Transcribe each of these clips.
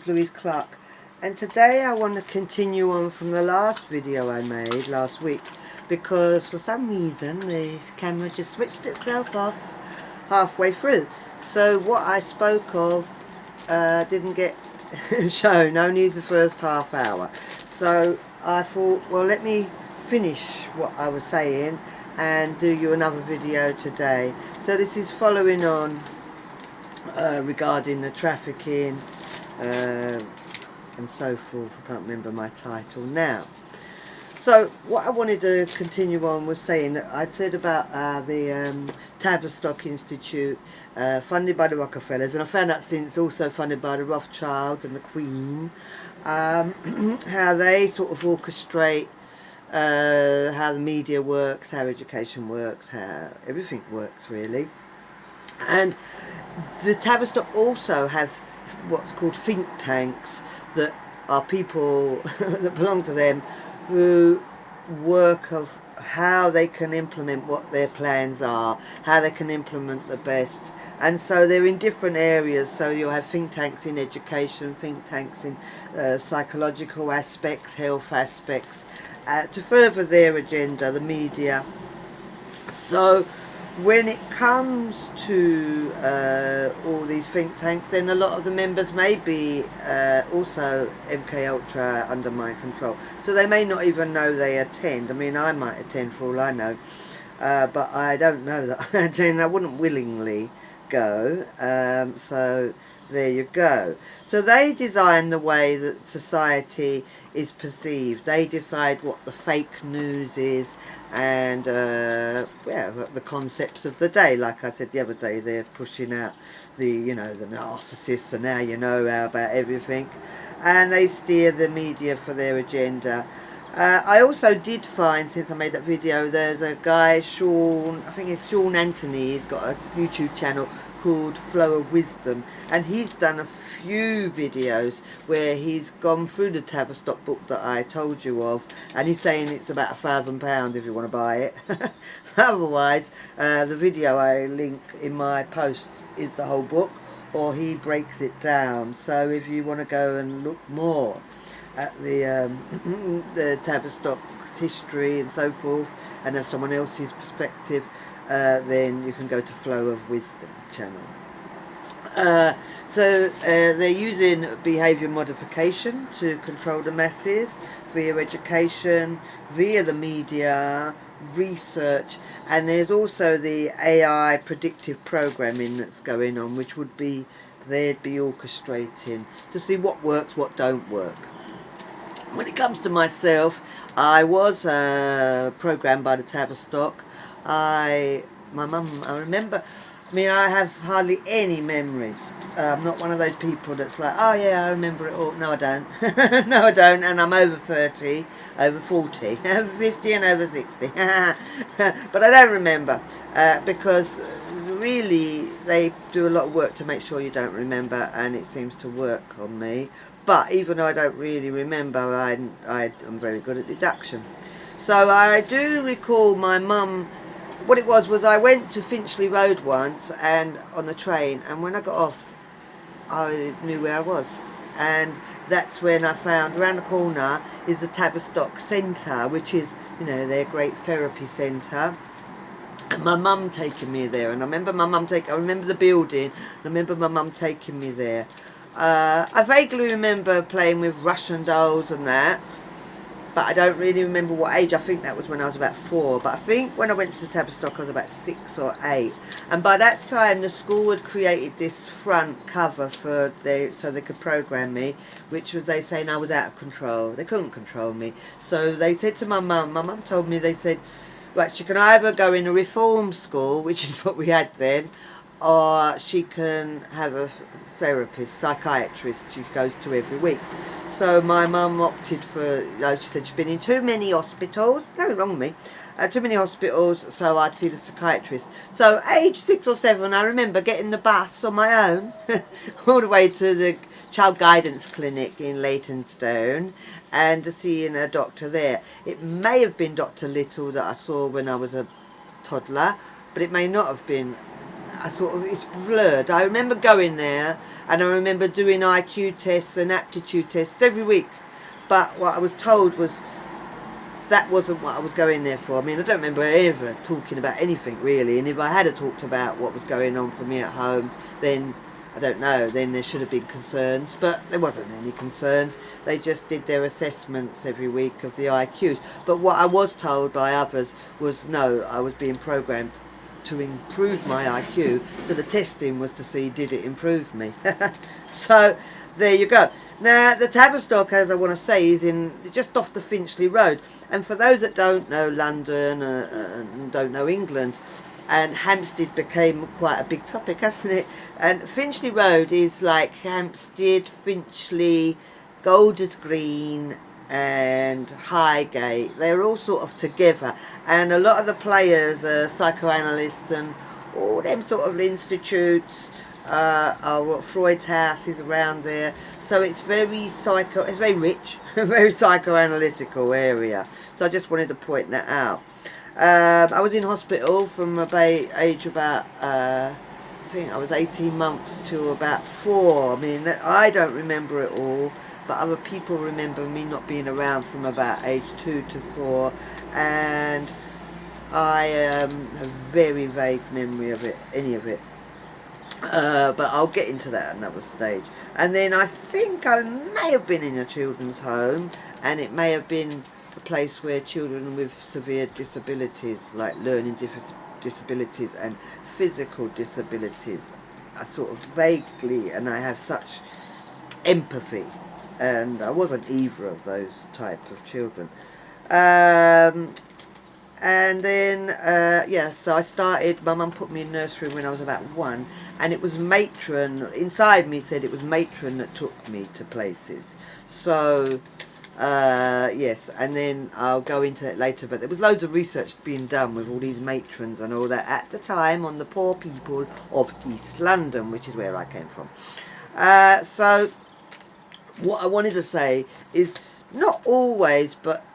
Louise Clark, and today I want to continue on from the last video I made last week, because for some reason the camera just switched itself off halfway through, so what I spoke of didn't get shown, only the first half hour. So I thought, well, let me finish what I was saying and do you another video today. So this is following on regarding the trafficking and so forth. I can't remember my title now. So what I wanted to continue on was saying that I'd said about the Tavistock Institute, funded by the Rockefellers, and I found out since also funded by the Rothschilds and the Queen, how they sort of orchestrate how the media works, how education works, how everything works really. And the Tavistock also have what's called think tanks, that are people that belong to them who work of how they can implement what their plans are, how they can implement the best. And so they're in different areas. So you'll have think tanks in education, think tanks in psychological aspects, health aspects, to further their agenda, the media. So when it comes to all these think tanks, then a lot of the members may be also MKUltra under my control. So they may not even know they attend. I mean, I might attend for all I know, but I don't know that I attend. I wouldn't willingly go. So there you go. So they design the way that society is perceived. They decide what the fake news is, and yeah, the concepts of the day. Like I said the other day, they're pushing out the the narcissists, and now you know about everything, and they steer the media for their agenda. I also did find, since I made that video, there's a guy, Sean, I think it's Sean Anthony, he's got a YouTube channel called Flow of Wisdom, and he's done a few videos where he's gone through the Tavistock book that I told you of, and he's saying it's about £1,000 if you want to buy it. Otherwise, the video I link in my post is the whole book, or he breaks it down. So if you want to go and look more at the Tavistock's history and so forth, and have someone else's perspective, then you can go to Flow of Wisdom channel. So they're using behaviour modification to control the masses via education, via the media, research, and there's also the AI predictive programming that's going on, which would be, they'd be orchestrating to see what works, what don't work. When it comes to myself, I was programmed by the Tavistock. My mum, I remember, I mean, I have hardly any memories. I'm not one of those people that's like, oh yeah, I remember it all. No, I don't. No, I don't. And I'm over 30, over 40, over 50 and over 60. But I don't remember because really they do a lot of work to make sure you don't remember, and it seems to work on me. But even though I don't really remember, I'm very good at deduction. So I do recall my mum. What it was I went to Finchley Road once, and on the train, and when I got off, I knew where I was. And that's when I found around the corner is the Tavistock Centre, which is, their great therapy centre. And my mum taking me there, and I remember I remember the building, I remember my mum taking me there. I vaguely remember playing with Russian dolls and that, but I don't really remember what age. I think that was when I was about 4, but I think when I went to the Tavistock I was about 6 or 8, and by that time the school had created this front cover so they could program me, which was they saying I was out of control. They couldn't control me, so they said to my mum told me, they said, right, she can either go in a reform school, which is what we had then, or she can have a therapist, psychiatrist she goes to every week. So my mum opted for, she said she's been in too many hospitals, nothing wrong with me, too many hospitals, so I'd see the psychiatrist. So age 6 or 7, I remember getting the bus on my own all the way to the child guidance clinic in Leytonstone and seeing a doctor there. It may have been Dr. Little that I saw when I was a toddler, but it may not have been. it's blurred. I remember going there, and I remember doing IQ tests and aptitude tests every week, but what I was told was that wasn't what I was going there for. I mean, I don't remember ever talking about anything really, and if I had talked about what was going on for me at home, then I don't know, then there should have been concerns, but there wasn't any concerns. They just did their assessments every week of the IQs. But what I was told by others was no, I was being programmed to improve my IQ, so the testing was to see did it improve me. So there you go. Now the Tavistock, as I want to say, is in just off the Finchley Road, and for those that don't know London and don't know England, and Hampstead became quite a big topic, hasn't it? And Finchley Road is like Hampstead, Finchley, Golders Green and Highgate. They're all sort of together, and a lot of the players are psychoanalysts and all them sort of institutes. Freud's house is around there, so it's very it's very rich, very psychoanalytical area. So I just wanted to point that out. I was in hospital from age about, I think I was 18 months to about 4. I mean, I don't remember it all, but other people remember me not being around from about age 2 to 4, and I have a very vague memory of it, any of it. But I'll get into that at another stage. And then I think I may have been in a children's home, and it may have been a place where children with severe disabilities, like learning disabilities and physical disabilities, are sort of vaguely, and I have such empathy, and I wasn't either of those type of children. And then yeah, so I started, my mum put me in nursery when I was about 1, and it was matron inside me said it was matron that took me to places. So yes, and then I'll go into it later, but there was loads of research being done with all these matrons and all that at the time on the poor people of East London, which is where I came from. So what I wanted to say is not always, but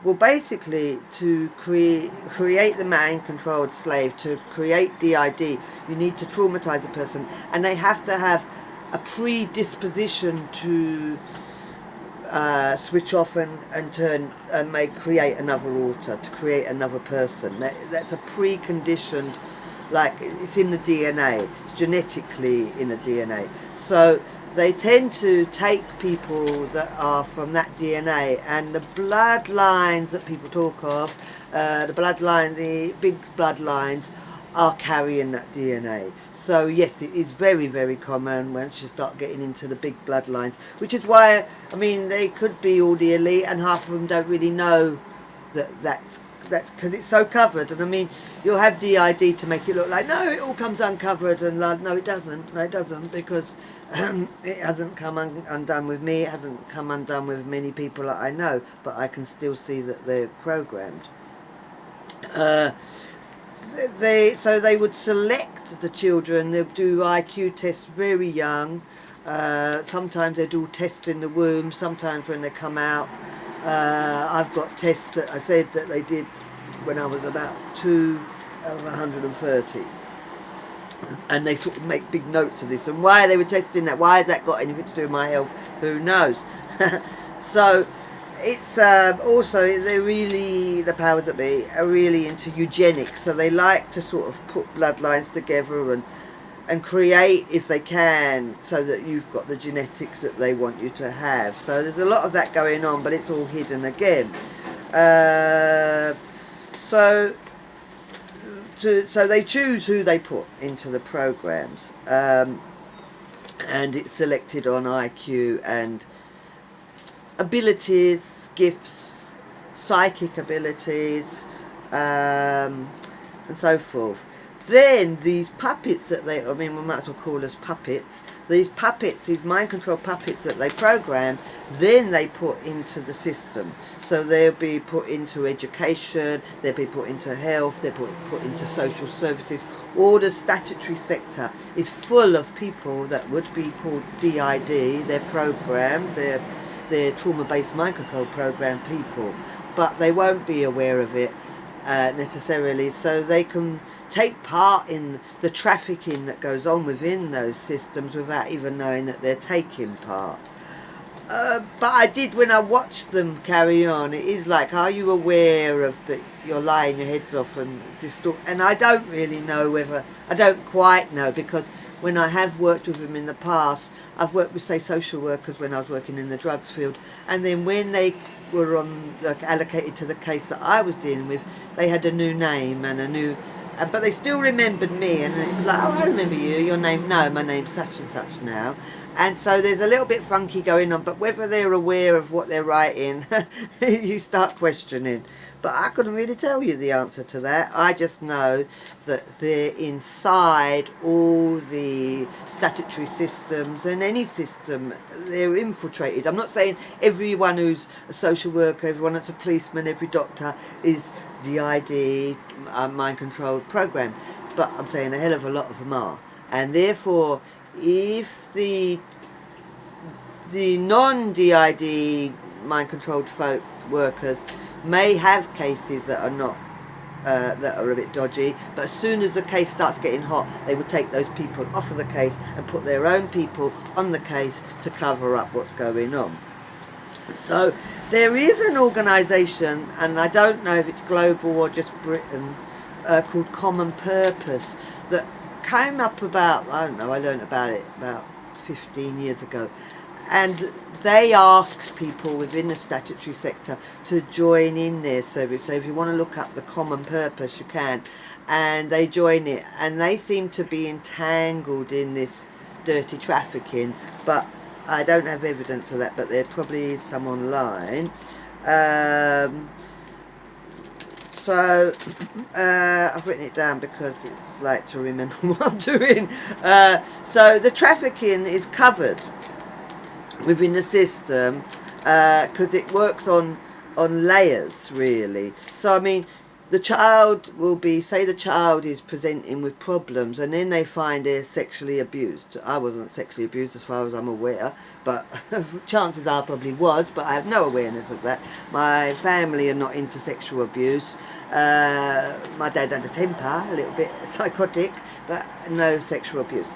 well, basically to create the mind-controlled slave, to create D.I.D, you need to traumatize a person, and they have to have a predisposition to switch off and turn and create another alter, to create another person. That's a preconditioned, like it's in the DNA, it's genetically in the DNA. So they tend to take people that are from that DNA, and the bloodlines that people talk of, the big bloodlines, are carrying that DNA. So yes, it is very, very common once you start getting into the big bloodlines, which is why, I mean, they could be all the elite, and half of them don't really know that's because it's so covered. And I mean, you'll have D.I.D to make it look like, no, it all comes uncovered, and like, no, it doesn't. No, it doesn't, because it hasn't come undone with me. It hasn't come undone with many people that I know, but I can still see that they're programmed. So they would select the children. They'll do IQ tests very young. Sometimes they do tests in the womb. Sometimes when they come out, I've got tests that I said that they did when I was about 2 of 130. And they sort of make big notes of this, and why they were testing that, why has that got anything to do with my health, who knows. So it's also, they're really, the powers that be are really into eugenics, so they like to sort of put bloodlines together and create, if they can, so that you've got the genetics that they want you to have. So there's a lot of that going on, but it's all hidden again. So they choose who they put into the programs, and it's selected on IQ and abilities, gifts, psychic abilities, and so forth. Then these puppets that we might as well call us puppets, these mind control puppets that they program, then they put into the system. So they'll be put into education, they'll be put into health, they'll put into social services. All the statutory sector is full of people that would be called D.I.D, they're programmed, they're trauma-based mind control program people, but they won't be aware of it. necessarily, so they can take part in the trafficking that goes on within those systems without even knowing that they're taking part. But I did, when I watched them carry on, it is like, are you aware of that you're lying your heads off and distort? And I don't really know whether, I don't quite know, because when I have worked with them in the past, I've worked with, say, social workers when I was working in the drugs field, and then when they were on, like, allocated to the case that I was dealing with, they had a new name and a new, but they still remembered me, and it was like, oh, I remember you, your name, no, my name's such and such now. And so there's a little bit funky going on, but whether they're aware of what they're writing, you start questioning. But I couldn't really tell you the answer to that. I just know that they're inside all the statutory systems, and any system, they're infiltrated. I'm not saying everyone who's a social worker, everyone that's a policeman, every doctor is D.I.D, mind controlled program, but I'm saying a hell of a lot of them are. And therefore, if the non-D.I.D mind controlled folk workers may have cases that are not that are a bit dodgy, but as soon as the case starts getting hot, they would take those people off of the case and put their own people on the case to cover up what's going on. So there is an organisation, and I don't know if it's global or just Britain, called Common Purpose, that came up about, I don't know, I learned about it about 15 years ago, and they asked people within the statutory sector to join in their service. So if you want to look up the Common Purpose, you can, and they join it, and they seem to be entangled in this dirty trafficking, but I don't have evidence of that, but there probably is some online. So I've written it down because it's like to remember what I'm doing. So the trafficking is covered within the system because it works on layers, really. So I mean, the child will be, say the child is presenting with problems, and then they find they're sexually abused. I wasn't sexually abused as far as I'm aware, but chances are I probably was, but I have no awareness of that. My family are not into sexual abuse. My dad had a temper, a little bit psychotic, but no sexual abuse.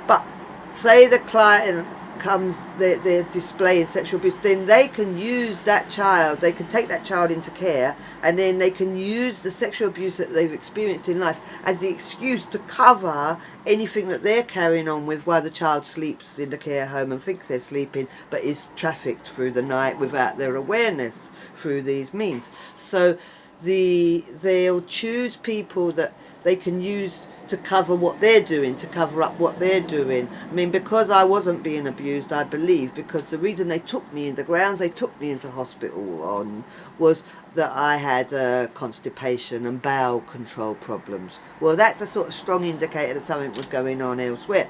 But say the client comes, they're displaying sexual abuse, then they can use that child, they can take that child into care, and then they can use the sexual abuse that they've experienced in life as the excuse to cover anything that they're carrying on with while the child sleeps in the care home and thinks they're sleeping, but is trafficked through the night without their awareness through these means. So they'll choose people that they can use to cover what they're doing, to cover up what they're doing. I mean, because I wasn't being abused, I believe, because the reason they took me in, the grounds they took me into hospital on, was that I had constipation and bowel control problems. Well, that's a sort of strong indicator that something was going on elsewhere.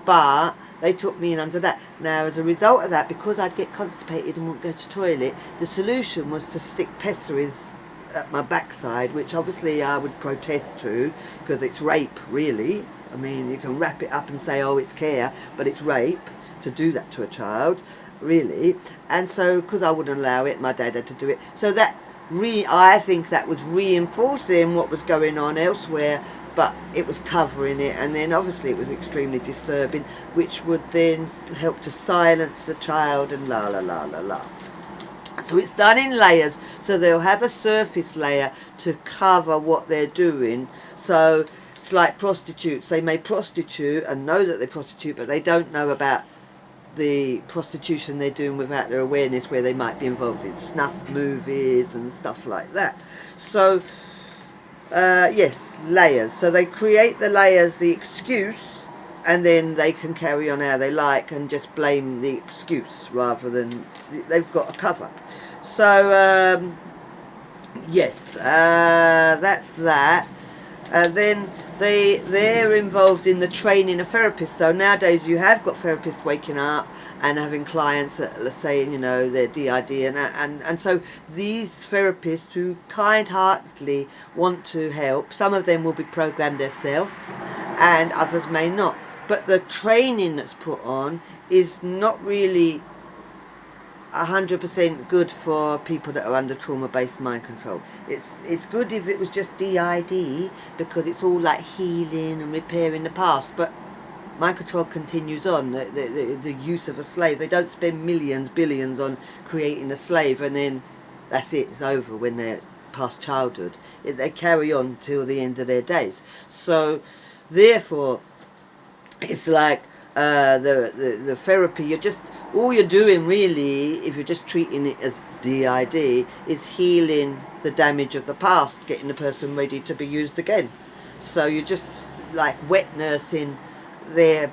But they took me in under that. Now, as a result of that, because I'd get constipated and wouldn't go to the toilet, the solution was to stick pessaries at my backside, which obviously I would protest to, because it's rape, really. I mean, you can wrap it up and say, oh, it's care, but it's rape to do that to a child, really. And so, because I wouldn't allow it, my dad had to do it. So that, I think that was reinforcing what was going on elsewhere, but it was covering it, and then obviously it was extremely disturbing, which would then help to silence the child and la la la la la. So it's done in layers, so they'll have a surface layer to cover what they're doing. So it's like prostitutes. They may prostitute and know that they prostitute, but they don't know about the prostitution they're doing without their awareness, where they might be involved in snuff movies and stuff like that. So, yes, layers. So they create the layers, the excuse, and then they can carry on how they like and just blame the excuse rather than they've got a cover. So yes, that's that. Then they're involved in the training of therapists. So nowadays you have got therapists waking up and having clients that are saying, you know, they're D.I.D, and so these therapists who kind-heartedly want to help, some of them will be programmed themselves and others may not. But the training that's put on is not really 100% good for people that are under trauma-based mind control. It's good if it was just D.I.D, because it's all like healing and repairing the past, but mind control continues on. The use of a slave, they don't spend millions, billions on creating a slave and then that's it, it's over when they're past childhood. They carry on till the end of their days. So therefore it's like the therapy, you're just, all you're doing really, if you're just treating it as D.I.D, is healing the damage of the past, getting the person ready to be used again. So you're just like wet nursing their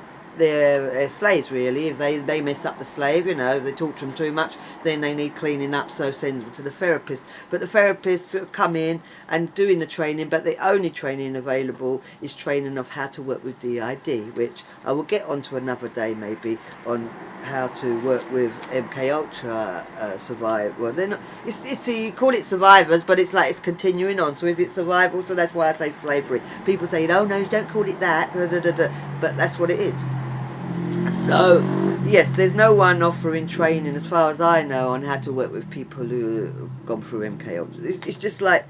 slaves really. If they mess up the slave, you know, if they torture them too much, then they need cleaning up, so send them to the therapist. But the therapists sort of come in and doing the training, but the only training available is training of how to work with D.I.D, which I will get onto another day maybe, on how to work with MKUltra survivor. Well, they're not, it's you call it survivors, but it's like it's continuing on. So is it survival? So that's why I say slavery. People say, oh no, don't call it that, but that's what it is. So yes, there's no one offering training as far as I know on how to work with people who have gone through MKUltra. It's just like,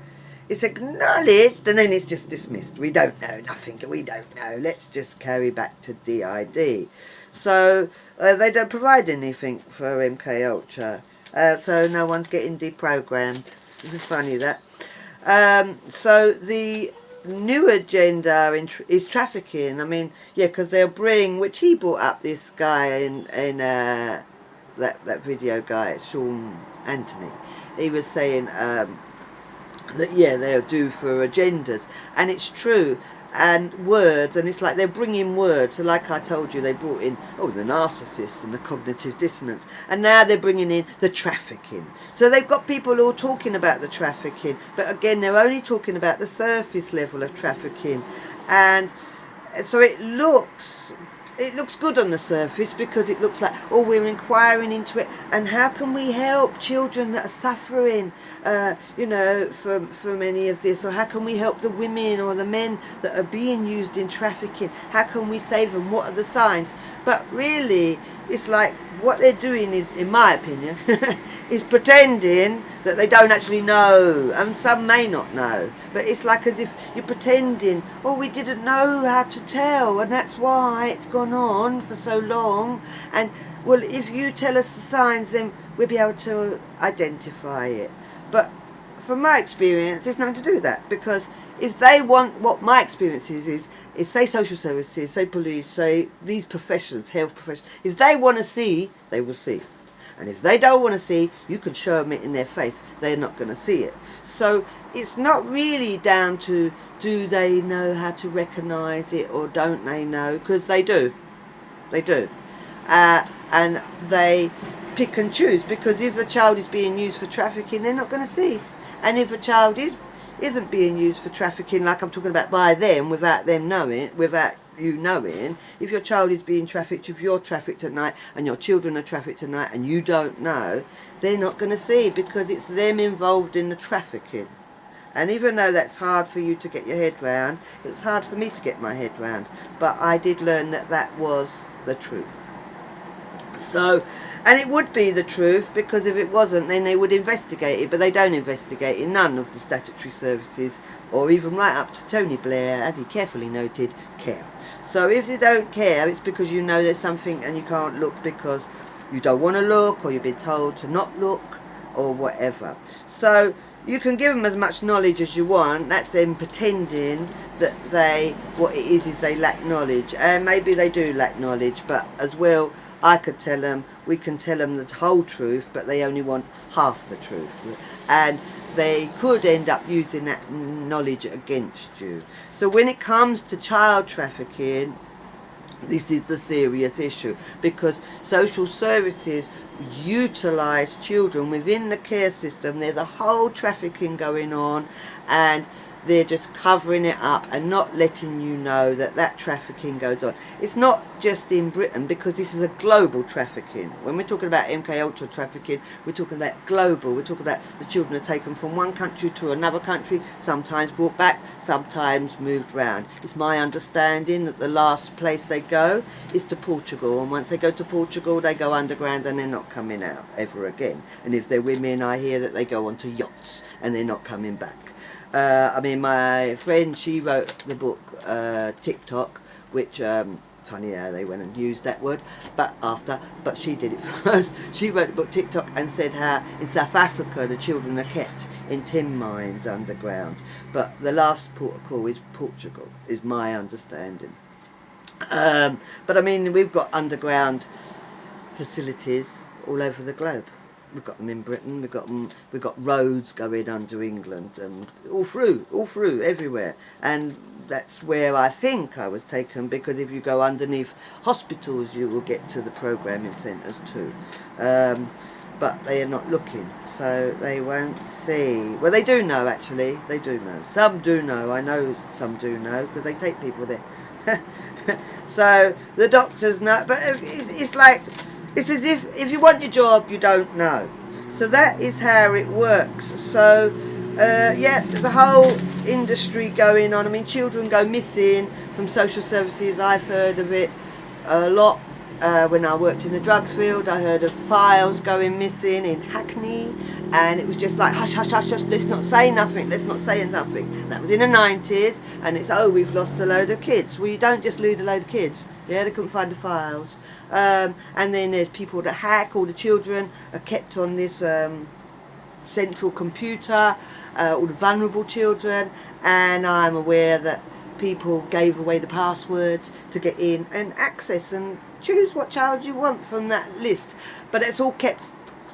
it's acknowledged and then it's just dismissed. We don't know nothing, we don't know, let's just carry back to D.I.D. So they don't provide anything for MKUltra, so no one's getting deprogrammed. It's funny that. So the new agenda is trafficking. I mean, yeah, because they'll bring, which he brought up, this guy in that video guy, Sean Anthony. He was saying that, yeah, they'll do for agendas, and it's true. And words, and it's like they're bringing words. So like I told you, they brought in, oh, the narcissist and the cognitive dissonance, and now they're bringing in the trafficking. So they've got people all talking about the trafficking, but again, they're only talking about the surface level of trafficking. And so it looks good on the surface, because it looks like, oh, we're inquiring into it, and how can we help children that are suffering, you know, from any of this, or how can we help the women or the men that are being used in trafficking, how can we save them, what are the signs? But really, it's like, what they're doing is, in my opinion, is pretending that they don't actually know, and some may not know, but it's like as if you're pretending, oh, we didn't know how to tell, and that's why it's gone on for so long, and well, if you tell us the signs, then we'll be able to identify it. But from my experience, it's nothing to do with that, because if they want, what my experience is say social services, say police, say these professions, health professions, if they want to see, they will see. And if they don't want to see, you can show them it in their face, they're not going to see it. So it's not really down to, do they know how to recognise it or don't they know, because they do. They do. And they pick and choose, because if a child is being used for trafficking, they're not going to see. And if a child isn't being used for trafficking, like I'm talking about, by them, without them knowing, without you knowing, if your child is being trafficked, if you're trafficked at night and your children are trafficked at night and you don't know, they're not going to see, because it's them involved in the trafficking. And even though that's hard for you to get your head round, it's hard for me to get my head round, but I did learn that that was the truth. So, and it would be the truth, because if it wasn't, then they would investigate it, but they don't investigate it. None of the statutory services, or even right up to Tony Blair, as he carefully noted, care. So if you don't care, it's because you know there's something and you can't look because you don't want to look, or you've been told to not look, or whatever. So you can give them as much knowledge as you want. That's them pretending that what it is they lack knowledge. And maybe they do lack knowledge, but as well, I could tell them, we can tell them the whole truth, but they only want half the truth. And they could end up using that knowledge against you. So when it comes to child trafficking, this is the serious issue, because social services utilise children within the care system. There's a whole trafficking going on, and they're just covering it up and not letting you know that that trafficking goes on. It's not just in Britain, because this is a global trafficking. When we're talking about MKUltra trafficking, we're talking about global. We're talking about the children are taken from one country to another country, sometimes brought back, sometimes moved round. It's my understanding that the last place they go is to Portugal, and once they go to Portugal they go underground and they're not coming out ever again. And if they're women, I hear that they go onto yachts and they're not coming back. I mean, my friend, she wrote the book TikTok, which funny how they went and used that word, but she did it first. She wrote the book TikTok and said how in South Africa the children are kept in tin mines underground, but the last port of call is Portugal, is my understanding. But I mean, we've got underground facilities all over the globe. We've got them in Britain. We've got roads going under England, and all through, everywhere. And that's where I think I was taken, because if you go underneath hospitals, you will get to the programming centres too. But they are not looking, so they won't see. Well, they do know, actually. They do know. Some do know. I know some do know, because they take people there. So the doctors know, but it's like, it's as if you want your job, you don't know. So that is how it works. So, yeah, there's a whole industry going on. I mean, children go missing from social services. I've heard of it a lot. When I worked in the drugs field, I heard of files going missing in Hackney, and it was just like, hush, hush, hush, hush, let's not say nothing, let's not say nothing. That was in the 90s, and it's, oh, we've lost a load of kids. Well, you don't just lose a load of kids. Yeah, they couldn't find the files. And then there's people that hack. All the children are kept on this central computer, all the vulnerable children, and I'm aware that people gave away the passwords to get in and access and choose what child you want from that list. But it's all kept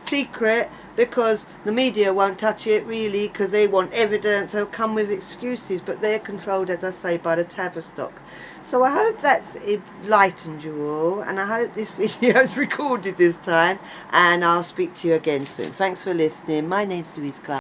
secret because the media won't touch it, really, because they want evidence. They'll come with excuses, but they're controlled, as I say, by the Tavistock. So I hope that's enlightened you all, and I hope this video is recorded this time, and I'll speak to you again soon. Thanks for listening. My name's Louise Clark.